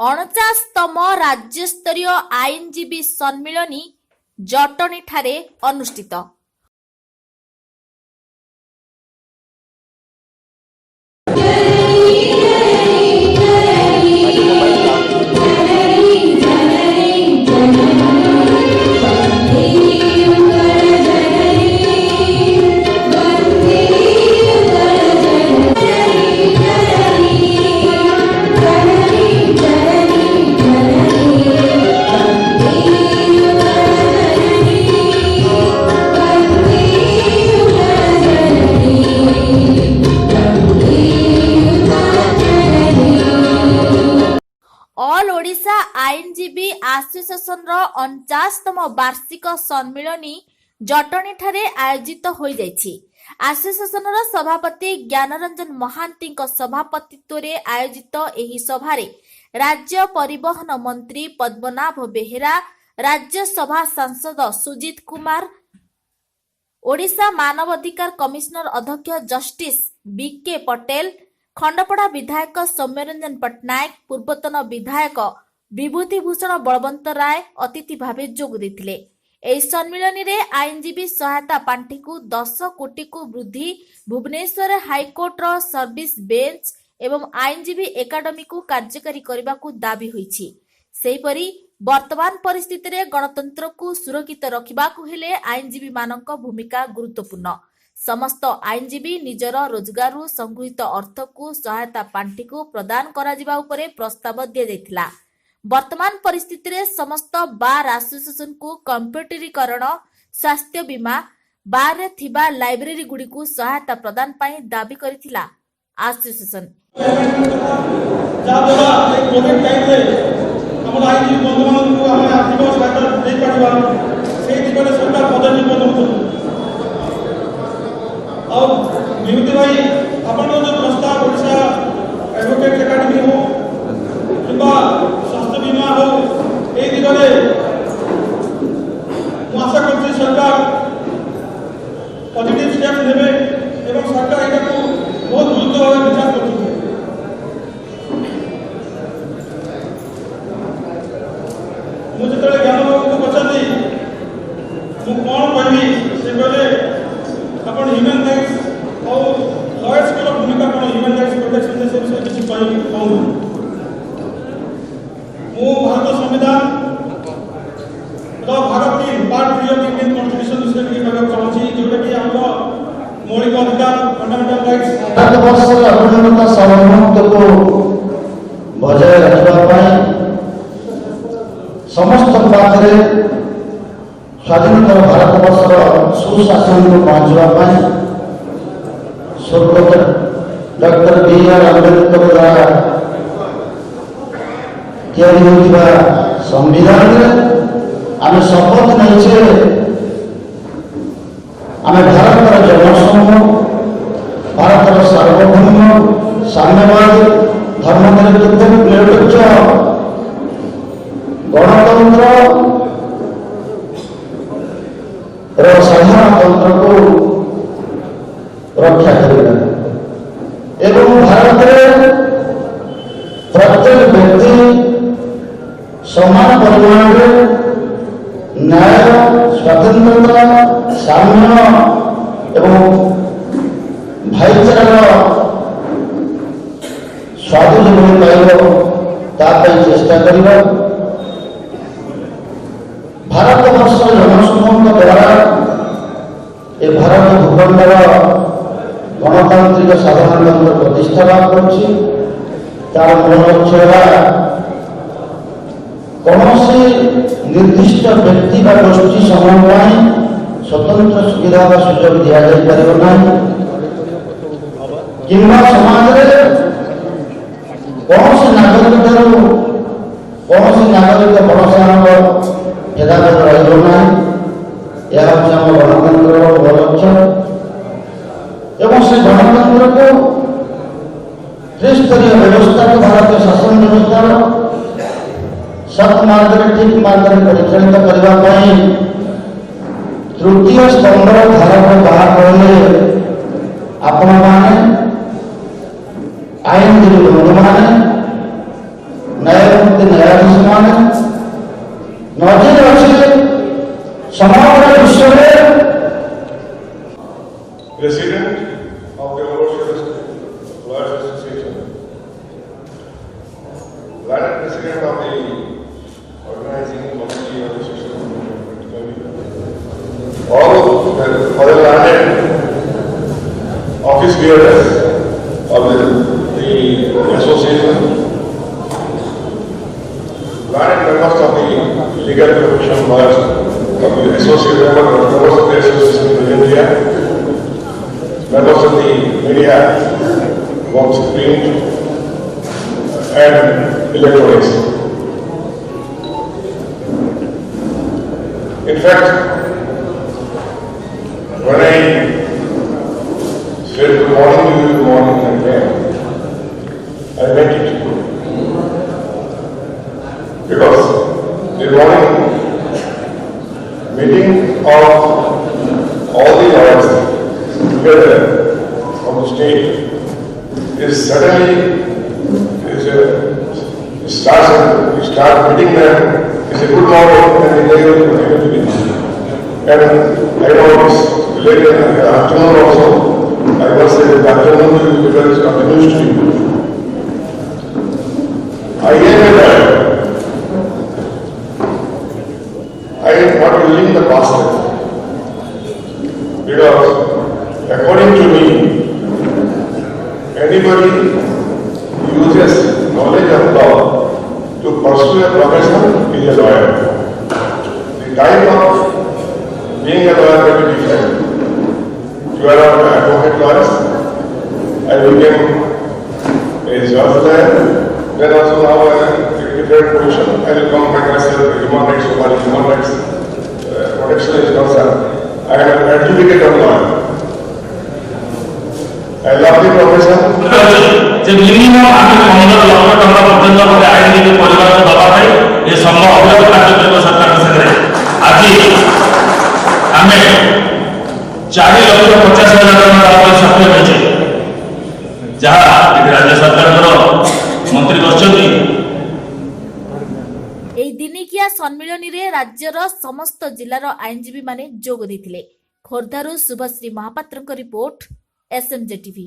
ଅଣଚାଶତମ ରାଜ୍ୟସ୍ତରୀୟ ଆଇନଜୀବୀ ସମ୍ମିଳନୀ ଜଟଣୀଠାରେ ଅନୁଷ୍ଠିତ। ऑल ओडिशा आईनजीबी एसोसिएशन 49तम वार्षिक सम्मिलनी जटणी ठारे आयोजित हो जाइछि। एसोसिएशन सभापति ज्ञानरंजन महांती सभापतित्व रे आयोजित एही सभारे राज्य परिवहन मंत्री पद्मनाभ बेहेरा, राज्यसभा सांसद सुजीत कुमार, ओडिशा मानवाधिकार कमिशनर अध्यक्ष जस्टिस बीके पटेल, खंडपड़ा विधायक सौम्यरंजन पट्टनायक, पूर्वतन विधायक विभूतिभूषण बलवंत राय अतिथि भावे जोग देथिले। एही सम्मिलनी रे आईनजीबी सहायता पांठी को 10 कोटी को वृद्धि, भुवनेश्वर हाईकोर्ट रो सर्विस बेंच एवं आईनजीबी एकाडेमी को कार्यकारी करबा को दाबी होईछि। सेहीपरि वर्तमान परिस्थिति रे गणतंत्र को सुरक्षित रखिबा को हेले आईनजीबी मानक भूमिका गुरुत्वपूर्ण। समस्त आईनजीबी निजर रोजगार संगृहित अर्थ को सहायता पांठी को प्रदान करा जिबा उपरे प्रस्ताव दिया जायतिला। वर्तमान परिस्थिति रे समस्त बार एसोसिएशन को कंप्यूटरीकरण, स्वास्थ्य बीमा, बार रे थिबा लाइब्रेरी गुडी को सहायता प्रदान पई दाबी करिथिला एसोसिएशन। जादरा एक कोविड टाइम रे हमर आईनजीबी बंधुमान को हम आर्थिक सहायता दे पारिबा से दिगरे सरकार पदक्षेप नउछ। और विभूति भाई अपन जो प्रस्ताव ओडिशा एडवोकेट एकेडमी हो किंबा स्वास्थ्य बीमा हो ए दिगरे आशा करछि सरकार पॉजिटिव स्टेप नेबे एवं सरकार एटा को बहुत गुरुत्व भावे विचार करछि। मु जेतले ज्ञान बाबू को पछाली मु कोन कहबी से कहले अपन ह्यूमन राइट्स और लॉयर्स को भूमिका कोन ह्यूमन राइट्स प्रोटेक्शन से विषय किछि कहू। मु भारत संविधान भारत की पार्ट 3 ऑफ इंडियन कॉन्स्टिट्यूशन विषय की कहबा चाहछि जोटा कि हमर मौलिक अधिकार फंडामेंटल राइट्स भारत वर्षर अखंडता सार्वभौमत्व को बजाय रखिबा पई समस्त पाखरे स्वाधीनतर भारत वर्षर सुशासन को पहुंचवा स्वर्गत डॉक्टर बी.आर. अम्बेडकर द्वारा संविधान आम शपथ नहीं आम भारत जनसमूह, भारत सार्वभौम, साम्यवाद, धर्मनिरपेक्ष, निरपेक्ष गणतंत्र साधारणतंत्र को रक्षा करेगा एवं भारत में प्रत्येक व्यक्ति समान परिमाण में न्याय, स्वाधीनता, साम्य एवं भाईचारा स्वाद जो पाइब चेष्टा करवा। भारत वर्ष जनसमूह द्वारा ए भारत भूखंडर गणतांत्रिक साधारणतंत्र प्रतिष्ठा लाभ कर मूल लक्ष्य है कौन निर्दिष्ट व्यक्ति बा गोष्ठी समूह स्वतंत्र सुविधा का सुजोग दि जाना कि समाज कौन नागरिक कौन नागरिक बड़सान भेदाभेद रहा यह गणतंत्र मूल लक्ष्य एवं से गणतंत्र को त्रिस्तरीय व्यवस्था को भारतीय शासन व्यवस्था सत मार्ग ठीक मार्ग परिचालित करने तृतीय स्तंभ धारक बाहर कहले आपण मैंने आईनजीवी बंधु मैंने न्यायमूर्ति न्यायाधीश माने नजर अच्छे समग्र विश्व में President of the Overseas Lawyers Association, Learned President of the Organizing Committee of the Social Committee, all the other learned office bearers of the association, learned members of the legal profession lawyers of the associate members of the association in India, members of the media, both print and electronics. In fact, when I said good morning to you in the morning and came, I meant it. Because the morning meeting of all the lawyers together from the state is suddenly start meeting them is a good morning and they will continue to be. And I know it's late in the afternoon also. I must say that afternoon because it continues to be. I am a lawyer. I am not using the past tense because according to me, anybody who uses knowledge of law to pursue a profession is a lawyer. The type of being a lawyer may be different. You are an advocate lawyer. I became a judge lawyer. Then also now I am in a different position. I will come back myself human rights or human rights protection is concerned. I am an advocate of lawyer. I love the profession. যে minimum আমি 15 লক্ষ টাকা পর্যন্ত আমাদের আইনজীবী পরিবারকে দেওয়া হয় এই সম্ভব অভিযোগ কার্যক্রম সরকারের সাথে আজি আমি 4,50,000 টাকা দেওয়া সক্ষম হয়েছে যাহা রাজ্য সরকারଙ୍କର মন্ত্রী କରିଛନ୍ତି। এই দিনিকিয়া সম্মিলনীরে রাজ্যর সমস্ত জেলার আইনজীবী মানে যোগ ଦେଇଥିଲେ। খোর্ধারু শুভশ্রী মহাপাত্রଙ୍କ রিপোর্ট SMJ TV।